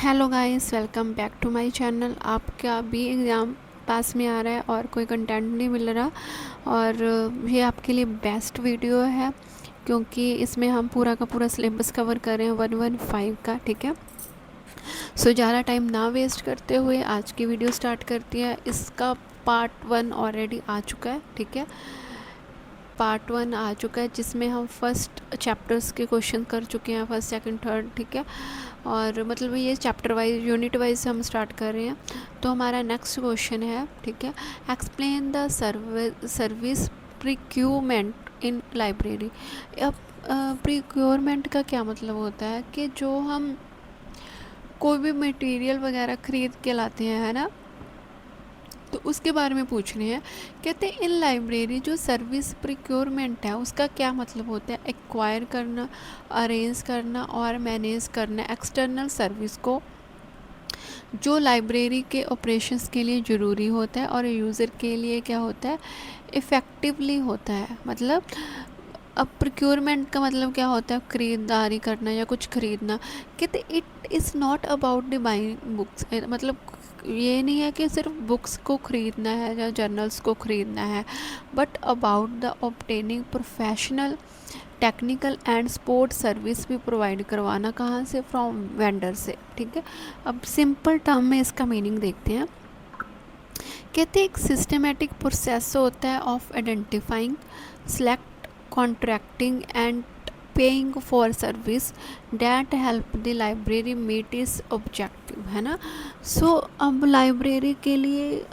Hello guys, welcome back to my channel. आपका भी exam pass में आ रहा है और कोई कंटेंट नहीं मिल रहा, और ये आपके लिए बेस्ट वीडियो है क्योंकि इसमें हम पूरा का पूरा सिलेबस कवर कर रहे हैं 115 का। ठीक है, सो ज़्यादा टाइम ना वेस्ट करते हुए आज की वीडियो स्टार्ट करती है। इसका पार्ट 1 ऑलरेडी आ चुका है। ठीक है, पार्ट 1 आ चुका है जिसमें हम फर्स्ट चैप्टर्स के क्वेश्चन कर चुके हैं, फर्स्ट सेकंड थर्ड। ठीक है, और मतलब ये चैप्टर वाइज यूनिट वाइज हम स्टार्ट कर रहे हैं। तो हमारा नेक्स्ट क्वेश्चन है, ठीक है, explain the service procurement in library. अब प्रिक्योरमेंट का क्या मतलब होता है कि जो हम कोई भी मटेरियल वगैरह ख़रीद के लाते हैं, है ना, तो उसके बारे में पूछ रहे हैं। कहते हैं इन लाइब्रेरी जो सर्विस प्रिक्योरमेंट है उसका क्या मतलब होता है। एक्वायर करना, अरेंज करना और मैनेज करना एक्सटर्नल सर्विस को जो लाइब्रेरी के ऑपरेशंस के लिए ज़रूरी होता है और यूज़र के लिए क्या होता है, इफ़ेक्टिवली होता है। मतलब अब प्रिक्योरमेंट का मतलब क्या होता है, ख़रीदारी करना या कुछ ख़रीदना। कहते it is not about the buying books, मतलब ये नहीं है कि सिर्फ बुक्स को ख़रीदना है या जर्नल्स को ख़रीदना है, but about the obtaining professional technical and sport service भी प्रोवाइड करवाना। कहाँ से? फ्रॉम वेंडर से। ठीक है, अब सिंपल टर्म में इसका मीनिंग देखते हैं। कहते हैं एक सिस्टमेटिक प्रोसेस होता है of identifying, select, contracting and paying for service that help the library meet its objective, है ना। सो अब लाइब्रेरी के लिए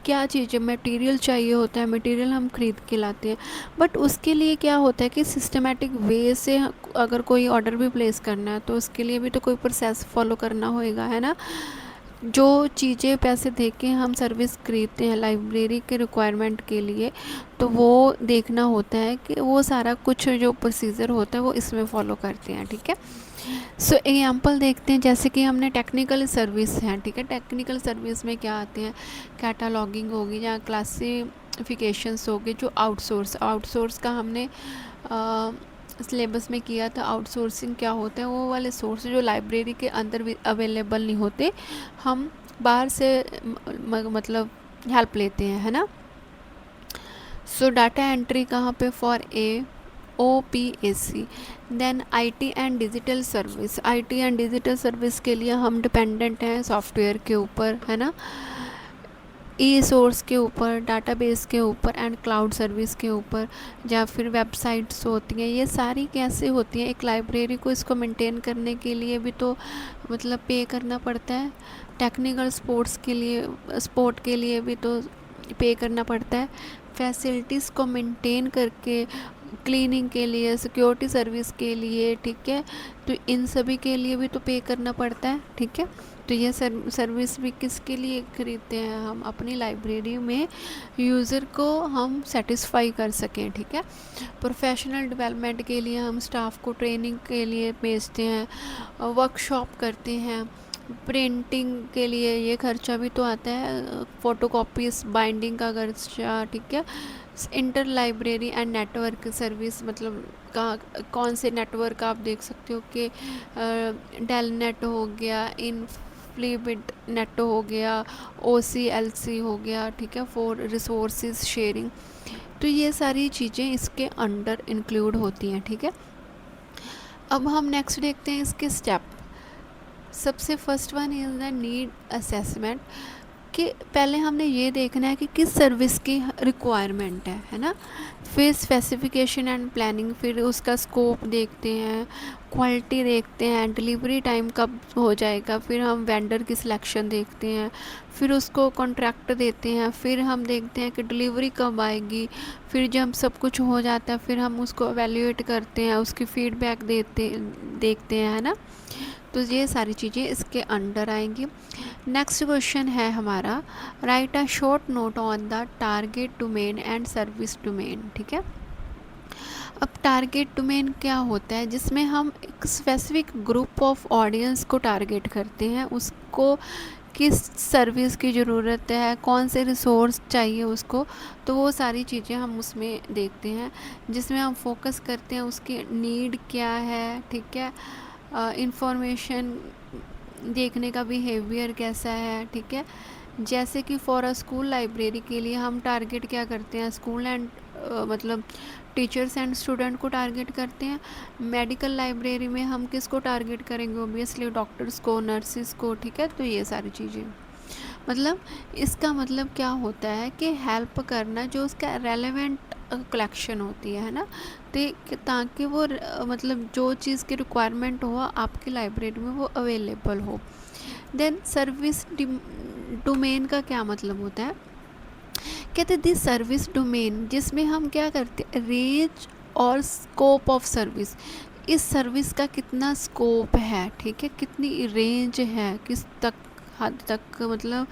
क्या चीज़ है, मटेरियल चाहिए होता है, मटेरियल हम ख़रीद के लाते हैं, बट उसके लिए क्या होता है कि सिस्टमेटिक वे से अगर कोई ऑर्डर भी प्लेस करना है तो उसके लिए भी तो कोई प्रोसेस फॉलो करना होएगा, है ना। जो चीज़ें पैसे दे के हम सर्विस खरीदते हैं लाइब्रेरी के रिक्वायरमेंट के लिए, तो वो देखना होता है कि वो सारा कुछ जो प्रोसीजर होता है वो इसमें फॉलो करते हैं। ठीक है, सो एग्जांपल देखते हैं। जैसे कि हमने टेक्निकल सर्विस है, ठीक है, टेक्निकल सर्विस में क्या आते हैं, कैटालॉगिंग होगी या क्लासिफिकेशंस होगी, जो आउटसोर्स का हमने सिलेबस में किया था। आउटसोर्सिंग क्या होता है, वो वाले सोर्स जो लाइब्रेरी के अंदर भी अवेलेबल नहीं होते, हम बाहर से मतलब हेल्प लेते हैं, है ना। सो डाटा एंट्री कहाँ पे, for OPAC। Then IT and digital service, IT and digital service के लिए हम डिपेंडेंट हैं सॉफ्टवेयर के ऊपर, है ना, ई सोर्स के ऊपर, डाटाबेस के ऊपर एंड क्लाउड सर्विस के ऊपर, या फिर वेबसाइट्स होती हैं। ये सारी कैसे होती हैं, एक लाइब्रेरी को इसको मेंटेन करने के लिए भी तो मतलब पे करना पड़ता है। टेक्निकल स्पोर्ट के लिए भी तो पे करना पड़ता है। फैसिलिटीज़ को मेंटेन करके, क्लीनिंग के लिए, सिक्योरिटी सर्विस के लिए, ठीक है, तो इन सभी के लिए भी तो पे करना पड़ता है। ठीक है, तो ये सर्विस भी किसके लिए खरीदते हैं, हम अपनी लाइब्रेरी में यूज़र को हम सेटिस्फाई कर सकें। ठीक है, प्रोफेशनल डेवलपमेंट के लिए हम स्टाफ को ट्रेनिंग के लिए भेजते हैं, वर्कशॉप करते हैं, प्रिंटिंग के लिए ये खर्चा भी तो आता है, फ़ोटोकॉपीज़, बाइंडिंग का खर्चा। ठीक है, inter library and network service, मतलब कौन से नेटवर्क आप देख सकते हो कि डेल नेट हो गया, इनफ्लीबिट नेट हो गया, OCLC हो गया। ठीक है, फॉर रिसोर्सेज शेयरिंग। तो ये सारी चीज़ें इसके अंडर इंक्लूड होती हैं। ठीक है, अब हम नेक्स्ट देखते हैं इसके स्टेप। सबसे first one is the need assessment, कि पहले हमने ये देखना है कि किस सर्विस की रिक्वायरमेंट है ना। फिर स्पेसिफिकेशन एंड प्लानिंग, फिर उसका स्कोप देखते हैं, क्वालिटी देखते हैं, डिलीवरी टाइम कब हो जाएगा, फिर हम वेंडर की सिलेक्शन देखते हैं, फिर उसको कॉन्ट्रैक्ट देते हैं, फिर हम देखते हैं कि डिलीवरी कब आएगी, फिर जब सब कुछ हो जाता है फिर हम उसको एवेल्यूएट करते हैं, उसकी फीडबैक देखते हैं, है ना। तो ये सारी चीज़ें इसके अंडर आएंगी। नेक्स्ट क्वेश्चन है हमारा, right a short note on the target domain and service domain. ठीक है, अब टारगेट डोमेन क्या होता है, जिसमें हम एक स्पेसिफिक ग्रुप ऑफ ऑडियंस को टारगेट करते हैं, उसको किस सर्विस की ज़रूरत है, कौन से रिसोर्स चाहिए उसको, तो वो सारी चीज़ें हम उसमें देखते हैं, जिसमें हम फोकस करते हैं उसकी नीड क्या है। ठीक है, इंफॉर्मेशन देखने का बिहेवियर कैसा है, ठीक है। जैसे कि फॉर अ स्कूल लाइब्रेरी के लिए हम टारगेट क्या करते हैं, स्कूल एंड मतलब टीचर्स एंड स्टूडेंट को टारगेट करते हैं। मेडिकल लाइब्रेरी में हम किसको टारगेट करेंगे, ओबियसली डॉक्टर्स को, नर्सिस को, ठीक है। तो ये सारी चीज़ें, मतलब इसका मतलब क्या होता है कि हेल्प करना, जो उसका रेलेवेंट कलेक्शन होती है ना, ताकि वो मतलब जो चीज़ की रिक्वायरमेंट हो आपकी लाइब्रेरी में वो अवेलेबल हो। देन सर्विस डोमेन का क्या मतलब होता है, कहते हैं दिस सर्विस डोमेन, जिसमें हम क्या करते हैं, रेंज और स्कोप ऑफ सर्विस, इस सर्विस का कितना स्कोप है, ठीक है, कितनी रेंज है, किस तक हद तक मतलब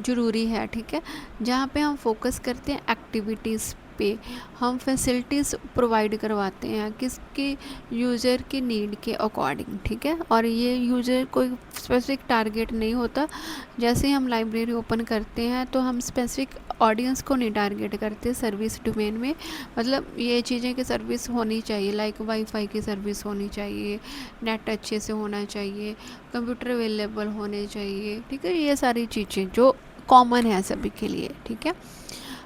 ज़रूरी है, ठीक है। जहाँ पे हम फोकस करते हैं एक्टिविटीज़ पे, हम फैसिलिटीज़ प्रोवाइड करवाते हैं किसके, यूज़र के नीड के अकॉर्डिंग, ठीक है। और ये यूज़र कोई स्पेसिफिक टारगेट नहीं होता। जैसे ही हम लाइब्रेरी ओपन करते हैं तो हम स्पेसिफिक ऑडियंस को नहीं टारगेट करते सर्विस डोमेन में, मतलब ये चीज़ें की सर्विस होनी चाहिए, लाइक वाईफाई की सर्विस होनी चाहिए, नेट अच्छे से होना चाहिए, कंप्यूटर अवेलेबल होने चाहिए, ठीक है। ये सारी चीज़ें जो कॉमन है सभी के लिए, ठीक है।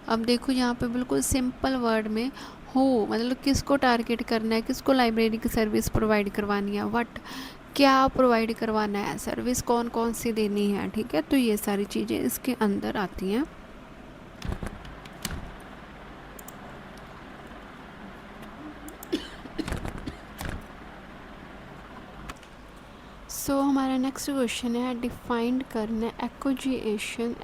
अब देखो यहाँ पे बिल्कुल सिंपल वर्ड में, हो मतलब किसको टारगेट करना है, किसको लाइब्रेरी की सर्विस प्रोवाइड करवानी है, व्हाट क्या प्रोवाइड करवाना है, सर्विस कौन कौन सी देनी है, ठीक है। तो ये सारी चीज़ें इसके अंदर आती हैं। सो हमारा नेक्स्ट क्वेश्चन है, डिफाइंड करना एक्विजिशन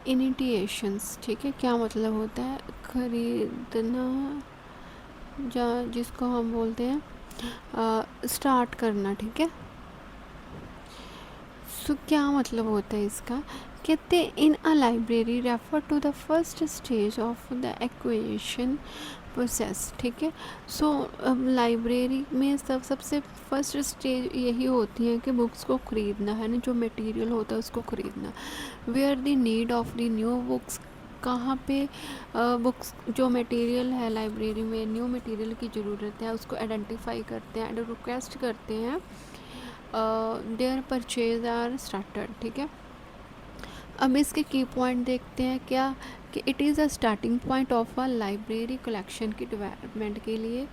इनिटिएशंस, ठीक है। क्या मतलब होता है, खरीदना, जिसको हम बोलते हैं स्टार्ट करना, ठीक है। सो क्या मतलब होता है इसका, कहते in a library refer to the first stage of the acquisition process, ठीक है। सो लाइब्रेरी में सबसे फर्स्ट स्टेज यही होती है कि बुक्स को ख़रीदना है ना, जो मटेरियल होता है उसको ख़रीदना। Where the need of the new books, कहाँ पे बुक्स जो मटेरियल है लाइब्रेरी में, न्यू मटेरियल की ज़रूरत है, उसको आइडेंटिफाई करते हैं एंड रिक्वेस्ट करते हैं, देयर परचेज आर स्टार्टेड, ठीक है। अब इसके की पॉइंट देखते हैं क्या, कि it is a starting point of a library collection की डेवलपमेंट के लिए।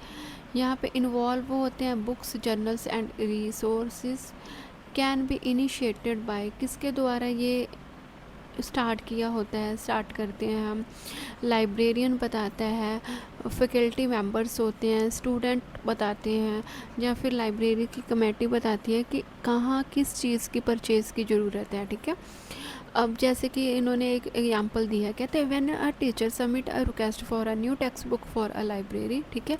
यहाँ पे इन्वॉल्व होते हैं books, journals and resources, can be initiated by, किसके द्वारा ये स्टार्ट किया होता है, स्टार्ट करते हैं हम, लाइब्रेरियन बताता है, फैकल्टी मेंबर्स होते हैं, स्टूडेंट बताते हैं, या फिर लाइब्रेरी की कमेटी बताती है कि कहाँ किस चीज़ की परचेज़ की ज़रूरत है, ठीक है। अब जैसे कि इन्होंने एक एग्जांपल दिया, कहते हैं when a teacher submit a request for a new text book for a library, ठीक है।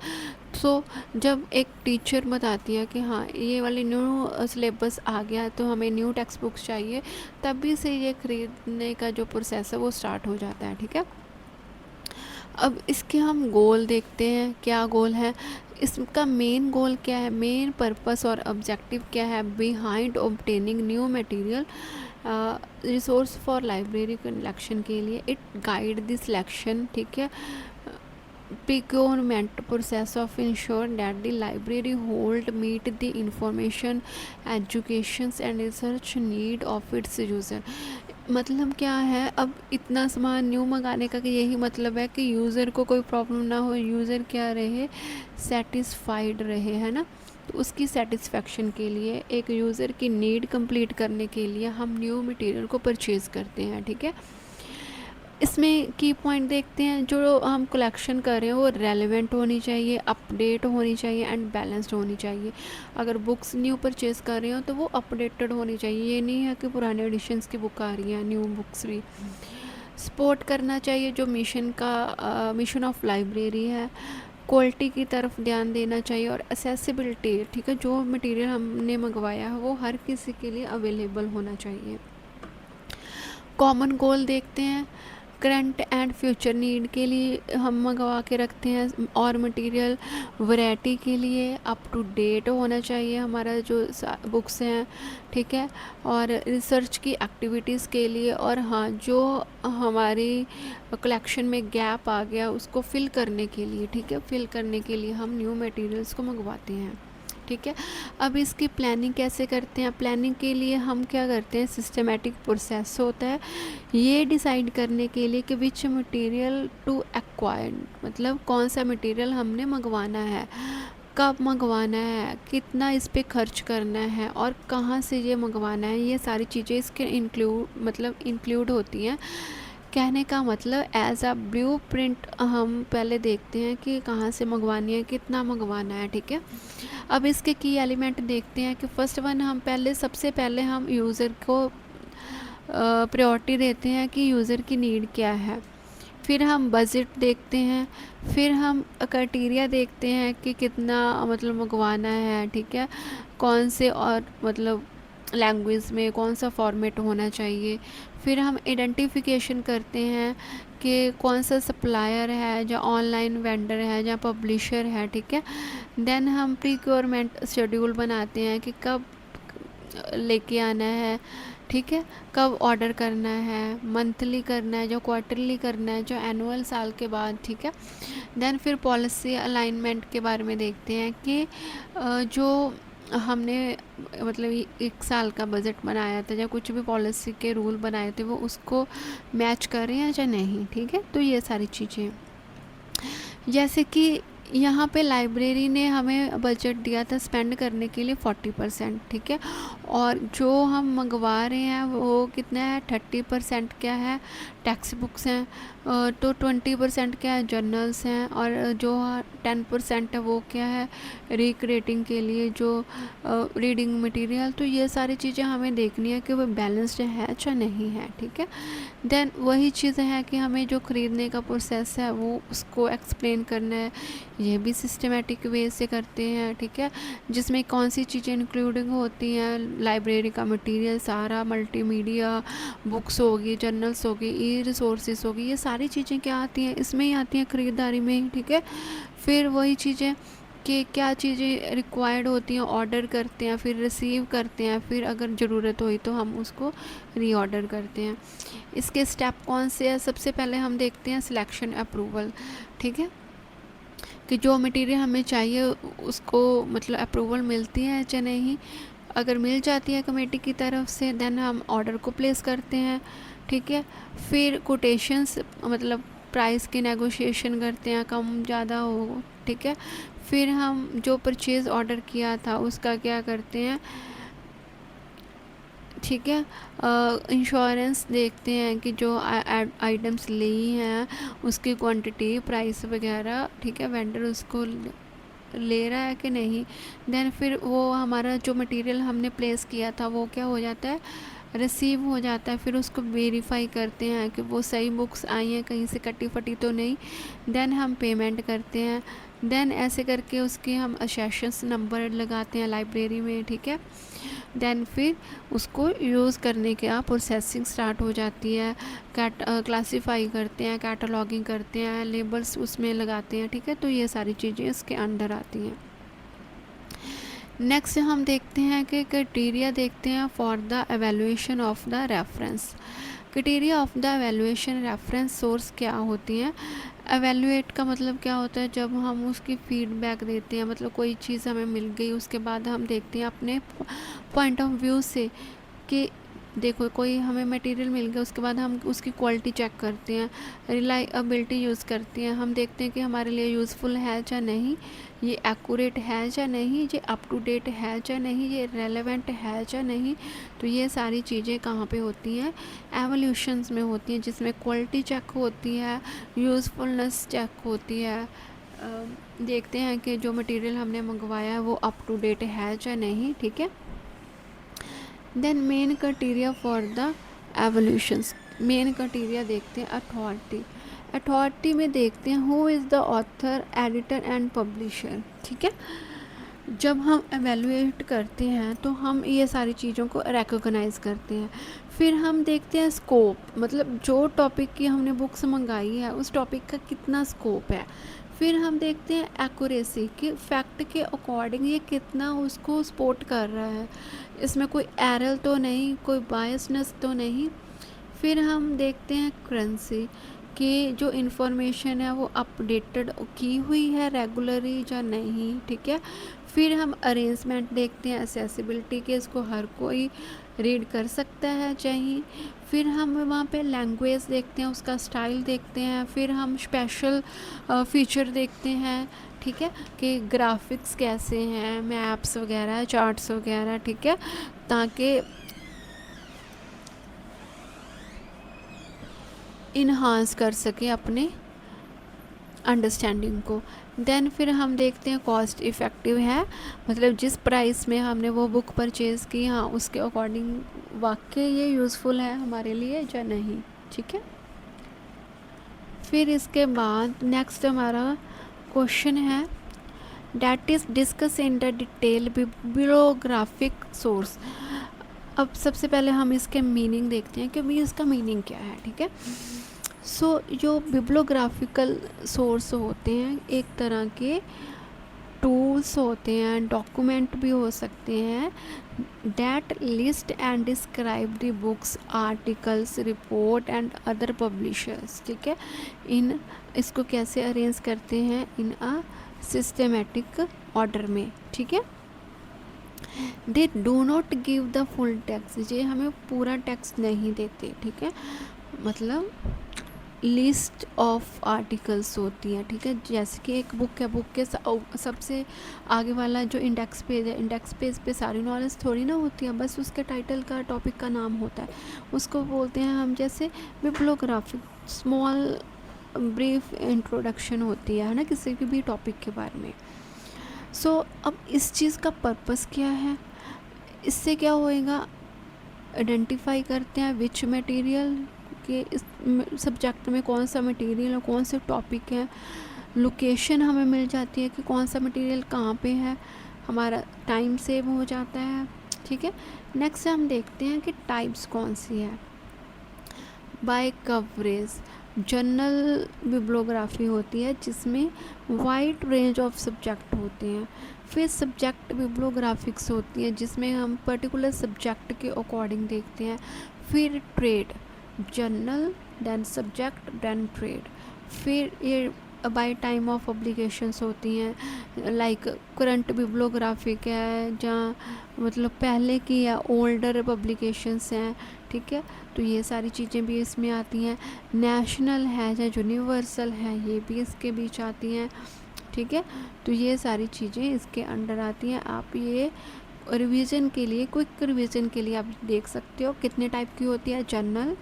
सो जब एक टीचर बताती है कि हाँ ये वाली न्यू सिलेबस आ गया है तो हमें न्यू टेक्स्ट बुक्स चाहिए, तभी से ये ख़रीदने का जो प्रोसेस है वो स्टार्ट हो जाता है, ठीक है। अब इसके हम गोल देखते हैं, क्या गोल है, इसका मेन गोल क्या है, मेन पर्पस और ऑब्जेक्टिव क्या है behind obtaining new material resource for library collection के लिए, इट गाइड द सिलेक्शन, ठीक है, procurement process of ensure that the library hold meet the information, educations and research need of its user। मतलब क्या है, अब इतना सामान न्यू मंगाने का यही मतलब है कि यूज़र को कोई प्रॉब्लम ना हो, यूज़र क्या रहे, सेटिस्फाइड रहे, है ना। तो उसकी सेटिस्फेक्शन के लिए, एक यूज़र की नीड कंप्लीट करने के लिए हम न्यू मटेरियल को परचेज़ करते हैं, ठीक है। इसमें की पॉइंट देखते हैं, जो हम कलेक्शन कर रहे हैं वो रेलेवेंट होनी चाहिए, अपडेट होनी चाहिए एंड बैलेंस्ड होनी चाहिए। अगर बुक्स न्यू परचेज़ कर रहे हो तो वो अपडेटेड होनी चाहिए, ये नहीं है कि पुराने एडिशंस की बुक आ रही हैं, न्यू बुक्स भी। सपोर्ट करना चाहिए जो मिशन ऑफ लाइब्रेरी है, क्वालिटी की तरफ ध्यान देना चाहिए और असेसिबिलिटी, ठीक है, जो मटेरियल हमने मंगवाया है वो हर किसी के लिए अवेलेबल होना चाहिए। कॉमन गोल देखते हैं, करंट एंड फ्यूचर नीड के लिए हम मंगवा के रखते हैं, और मटेरियल वैरायटी के लिए अप टू डेट होना चाहिए हमारा जो बुक्स हैं, ठीक है। और रिसर्च की एक्टिविटीज़ के लिए, और हाँ, जो हमारी कलेक्शन में गैप आ गया उसको फिल करने के लिए, ठीक है, फिल करने के लिए हम न्यू मटेरियल्स को मंगवाते हैं, ठीक है। अब इसकी प्लानिंग कैसे करते हैं? प्लानिंग के लिए हम क्या करते हैं, सिस्टमेटिक प्रोसेस होता है ये डिसाइड करने के लिए कि विच मटेरियल टू एक्वायर, मतलब कौन सा मटेरियल हमने मंगवाना है, कब मंगवाना है, कितना इस पे खर्च करना है, और कहाँ से ये मंगवाना है। ये सारी चीज़ें इसके इंक्लूड होती हैं। कहने का मतलब एज अ ब्लू प्रिंट हम पहले देखते हैं कि कहाँ से मंगवानी है, कितना मंगवाना है, ठीक है। अब इसके की एलिमेंट देखते हैं कि फर्स्ट वन हम सबसे पहले हम यूज़र को प्रायोरिटी देते हैं कि यूज़र की नीड क्या है। फिर हम बजट देखते हैं, फिर हम क्राइटेरिया देखते हैं कि कितना मतलब मंगवाना है, ठीक है, कौन से और मतलब लैंग्वेज में कौन सा फॉर्मेट होना चाहिए। फिर हम आइडेंटिफिकेशन करते हैं कि कौन सा सप्लायर है, या ऑनलाइन वेंडर है, या पब्लिशर है, ठीक है। देन हम प्रीक्योरमेंट शेड्यूल बनाते हैं कि कब लेके आना है, ठीक है, कब ऑर्डर करना है, मंथली करना है, जो क्वार्टरली करना है, जो एनुअल साल के बाद, ठीक है। देन फिर पॉलिसी अलाइनमेंट के बारे में देखते हैं कि जो हमने मतलब 1 साल का बजट बनाया था या कुछ भी पॉलिसी के रूल बनाए थे वो उसको मैच कर रहे हैं या नहीं, ठीक है। तो ये सारी चीज़ें, जैसे कि यहाँ पे लाइब्रेरी ने हमें बजट दिया था स्पेंड करने के लिए 40%, ठीक है, और जो हम मंगवा रहे हैं वो कितना है, 30% क्या है, टेक्स्ट बुक्स हैं, तो 20% क्या है, जर्नल्स हैं, और जो 10% है वो क्या है, रिक्रिएटिंग के लिए जो रीडिंग मटेरियल। तो ये सारी चीज़ें हमें देखनी है कि वो बैलेंस्ड है या नहीं है, ठीक है। देन वही चीज़ है कि हमें जो ख़रीदने का प्रोसेस है वो उसको एक्सप्लेन करना है, ये भी सिस्टमेटिक वे से करते हैं, ठीक है, जिसमें कौन सी चीज़ें इंक्लूडिंग होती हैं, लाइब्रेरी का मटेरियल सारा, मल्टीमीडिया बुक्स होगी, जर्नल्स होगी, ई रिसोर्सेज होगी, ये सारी चीज़ें क्या आती हैं, इसमें ही आती हैं ख़रीदारी में ही, ठीक है। फिर वही चीज़ें कि क्या चीज़ें रिक्वायर्ड होती हैं, ऑर्डर करते हैं, फिर रिसीव करते हैं, फिर अगर ज़रूरत हुई तो हम उसको रीऑर्डर करते हैं। इसके स्टेप कौन से हैं? सबसे पहले हम देखते हैं सिलेक्शन अप्रूवल, ठीक है, कि जो मटेरियल हमें चाहिए उसको मतलब अप्रूवल मिलती है या नहीं। अगर मिल जाती है कमेटी की तरफ से देन हम ऑर्डर को प्लेस करते हैं, ठीक है। फिर कोटेशंस मतलब प्राइस की नेगोशिएशन करते हैं, कम ज़्यादा हो, ठीक है। फिर हम जो परचेज़ ऑर्डर किया था उसका क्या करते हैं, ठीक है, इंश्योरेंस देखते हैं कि जो आइटम्स ली हैं उसकी क्वांटिटी, प्राइस वगैरह, ठीक है, वेंडर उसको ले रहा है कि नहीं। देन फिर वो हमारा जो मटेरियल हमने प्लेस किया था वो क्या हो जाता है, रिसीव हो जाता है। फिर उसको वेरीफाई करते हैं कि वो सही बुक्स आई हैं, कहीं से कटी फटी तो नहीं। देन हम पेमेंट करते हैं। देन ऐसे करके उसके हम असेशंस नंबर लगाते हैं लाइब्रेरी में, ठीक है। देन फिर उसको यूज़ करने के प्रोसेसिंग स्टार्ट हो जाती है, क्लासीफाई करते हैं, कैटलॉगिंग करते हैं, लेबल्स उसमें लगाते हैं, ठीक है। तो ये सारी चीज़ें इसके अंडर आती हैं। नेक्स्ट हम देखते हैं कि क्राइटेरिया देखते हैं for the evaluation of the reference. Criteria of the evaluation reference source क्या होती हैं? एवेलुएट का मतलब क्या होता है, जब हम उसकी फीडबैक देते हैं, मतलब कोई चीज़ हमें मिल गई उसके बाद हम देखते हैं अपने पॉइंट ऑफ व्यू से कि देखो कोई हमें मटेरियल मिल गया, उसके बाद हम उसकी क्वालिटी चेक करते हैं, रिलायबिलिटी यूज़ करते हैं, हम देखते हैं कि हमारे लिए यूज़फुल है या नहीं, ये एक्यूरेट है या नहीं, ये अप टू डेट है या नहीं, ये रेलेवेंट है या नहीं। तो ये सारी चीज़ें कहाँ पे होती हैं, एवोल्यूशंस में होती हैं, जिसमें क्वालिटी चेक होती है, यूज़फुलनेस चेक होती है। देखते हैं कि जो मटेरियल हमने मंगवाया है वो अप टू डेट है या नहीं, ठीक है। Then main criteria for the evaluations, main criteria देखते हैं अथॉरिटी। अथॉरिटी में देखते हैं who is the author, editor and publisher, ठीक है। जब हम एवेलुएट करते हैं तो हम ये सारी चीज़ों को रिकॉग्नाइज़ करते हैं। फिर हम देखते हैं स्कोप, मतलब जो टॉपिक की हमने बुक्स मंगाई है उस टॉपिक का कितना स्कोप है। फिर हम देखते हैं एक्यूरेसी, कि फैक्ट के अकॉर्डिंग ये कितना उसको सपोर्ट कर रहा है, इसमें कोई एरर तो नहीं, कोई बायसनेस तो नहीं। फिर हम देखते हैं करेंसी, कि जो इन्फॉर्मेशन है वो अपडेटेड की हुई है रेगुलरली या नहीं, ठीक है। फिर हम अरेंजमेंट देखते हैं, एसेसिबिलिटी के, इसको हर कोई रीड कर सकता है चाहिए। फिर हम वहाँ पे लैंग्वेज देखते हैं, उसका स्टाइल देखते हैं। फिर हम स्पेशल फीचर देखते हैं, ठीक है, कि ग्राफिक्स कैसे हैं, मैप्स वगैरह, चार्ट्स वगैरह, ठीक है, ताकि इन्हांस कर सके अपने अंडरस्टैंडिंग को। देन फिर हम देखते हैं कॉस्ट इफ़ेक्टिव है, मतलब जिस प्राइस में हमने वो बुक परचेज़ की, हाँ उसके अकॉर्डिंग वाकई ये यूज़फुल है हमारे लिए या नहीं, ठीक है। फिर इसके बाद नेक्स्ट हमारा क्वेश्चन है, that is discuss in the detail bibliographic source. अब सबसे पहले हम इसके मीनिंग देखते हैं कि भाई इसका मीनिंग क्या है, ठीक है। जो बिब्लियोग्राफिकल सोर्स होते हैं एक तरह के टूल्स होते हैं, डॉक्यूमेंट भी हो सकते हैं, that list and describe the books, articles, report and other publishers, ठीक है। इसको कैसे अरेंज करते हैं, इन अ सिस्टमेटिक ऑर्डर में, ठीक है। They do not give the full text, ये हमें पूरा टेक्स्ट नहीं देते, ठीक है, मतलब लिस्ट ऑफ आर्टिकल्स होती है, ठीक है। जैसे कि एक बुक है, बुक के सबसे आगे वाला जो इंडेक्स पेज है, इंडेक्स पेज पे सारी नॉलेज थोड़ी ना होती है, बस उसके टाइटल का, टॉपिक का नाम होता है, उसको बोलते हैं हम, जैसे बिब्लियोग्राफिक स्मॉल ब्रीफ इंट्रोडक्शन होती है ना, किसी भी टॉपिक के बारे में। अब इस चीज़ का पर्पस क्या है, इससे क्या होएगा, आइडेंटिफाई करते हैं विच मटेरियल के इस सब्जेक्ट में कौन सा मटेरियल और कौन से टॉपिक है, लोकेशन हमें मिल जाती है कि कौन सा मटेरियल कहाँ पे है, हमारा टाइम सेव हो जाता है, ठीक है। नेक्स्ट हम देखते हैं कि टाइप्स कौन सी है। बाय कवरेज, जनरल बिब्लियोग्राफी होती है जिसमें वाइड रेंज ऑफ सब्जेक्ट होते हैं। फिर सब्जेक्ट बिब्लियोग्राफिक्स होती है जिसमें हम पर्टिकुलर सब्जेक्ट के अकॉर्डिंग देखते हैं। फिर trade, general, then subject, then trade. फिर ये बाय टाइम ऑफ पब्लिकेशंस होती हैं, लाइक करंट बिब्लियोग्राफिक है, जहाँ मतलब पहले की है, ओल्डर पब्लिकेशंस हैं, ठीक है, तो ये सारी चीज़ें भी इसमें आती हैं। नेशनल है या यूनिवर्सल है, ये भी इसके बीच आती हैं, ठीक है, तो ये सारी चीज़ें इसके अंडर आती हैं। आप ये रिवीजन के लिए, क्विक रिवीजन के लिए आप देख सकते हो कितने टाइप की होती है। जनरल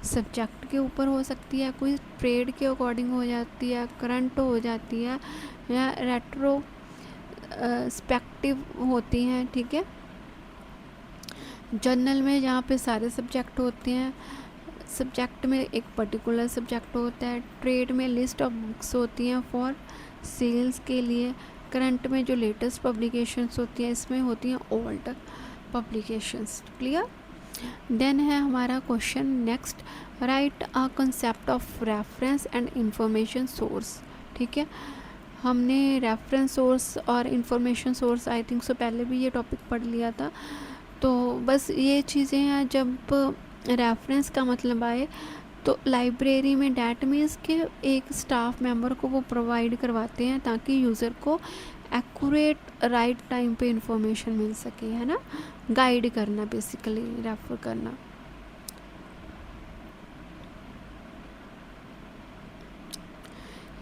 सब्जेक्ट के ऊपर हो सकती है, कोई ट्रेड के अकॉर्डिंग हो जाती है, करंट हो जाती है, या रेट्रो स्पेक्टिव होती हैं, ठीक है। जर्नल में जहाँ पे सारे सब्जेक्ट होते हैं, सब्जेक्ट में एक पर्टिकुलर सब्जेक्ट होता है। ट्रेड में लिस्ट ऑफ बुक्स होती हैं फॉर सेल्स के लिए। करंट में जो लेटेस्ट पब्लिकेशंस होती हैं, इसमें होती हैं ओल्ड पब्लिकेशंस, क्लियर। देन है हमारा question next, right a concept of reference and information source, ठीक है। हमने रेफरेंस सोर्स और information source I think so पहले भी ये टॉपिक पढ़ लिया था, तो बस ये चीज़ें हैं। जब रेफरेंस का मतलब आए तो लाइब्रेरी में डैट मीन्स के एक स्टाफ मेंबर को वो प्रोवाइड करवाते हैं ताकि यूज़र को एक्यूरेट राइट टाइम पे इंफॉर्मेशन मिल सके, है ना, गाइड करना, बेसिकली रेफर करना।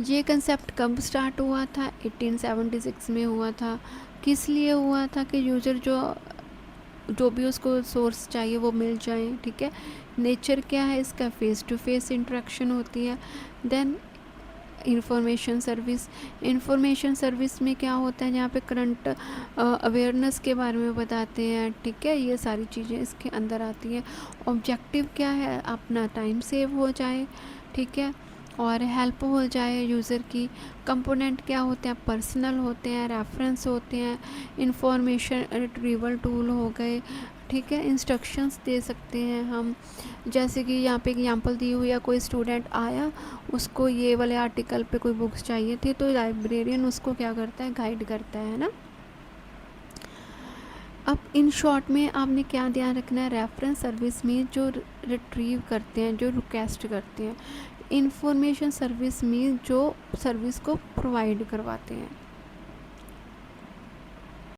ये कंसेप्ट कब स्टार्ट हुआ था, 1876 में हुआ था। किस लिए हुआ था, कि यूज़र जो भी उसको सोर्स चाहिए वो मिल जाए, ठीक है। नेचर क्या है इसका, फेस टू फेस इंटरेक्शन होती है। Then information service, information service में क्या होता है, जहाँ पे करंट अवेयरनेस के बारे में बताते हैं, ठीक है, ये सारी चीज़ें इसके अंदर आती हैं। ऑब्जेक्टिव क्या है, अपना टाइम सेव हो जाए, ठीक है, और हेल्प हो जाए यूज़र की। कंपोनेंट क्या होते हैं, पर्सनल होते हैं, रेफरेंस होते हैं, इंफॉर्मेशन रिट्रीवल टूल हो गए, ठीक है। इंस्ट्रक्शंस दे सकते हैं हम, जैसे कि यहाँ पे एग्जांपल दी हुई है, कोई स्टूडेंट आया, उसको ये वाले आर्टिकल पे कोई बुक्स चाहिए थी, तो लाइब्रेरियन उसको क्या करता है, गाइड करता है ना। अब इन शॉर्ट में आपने क्या ध्यान रखना है, रेफरेंस सर्विस में जो रिट्रीव करते हैं, जो रिक्वेस्ट करते हैं, इंफॉर्मेशन सर्विस में जो सर्विस को प्रोवाइड करवाते हैं।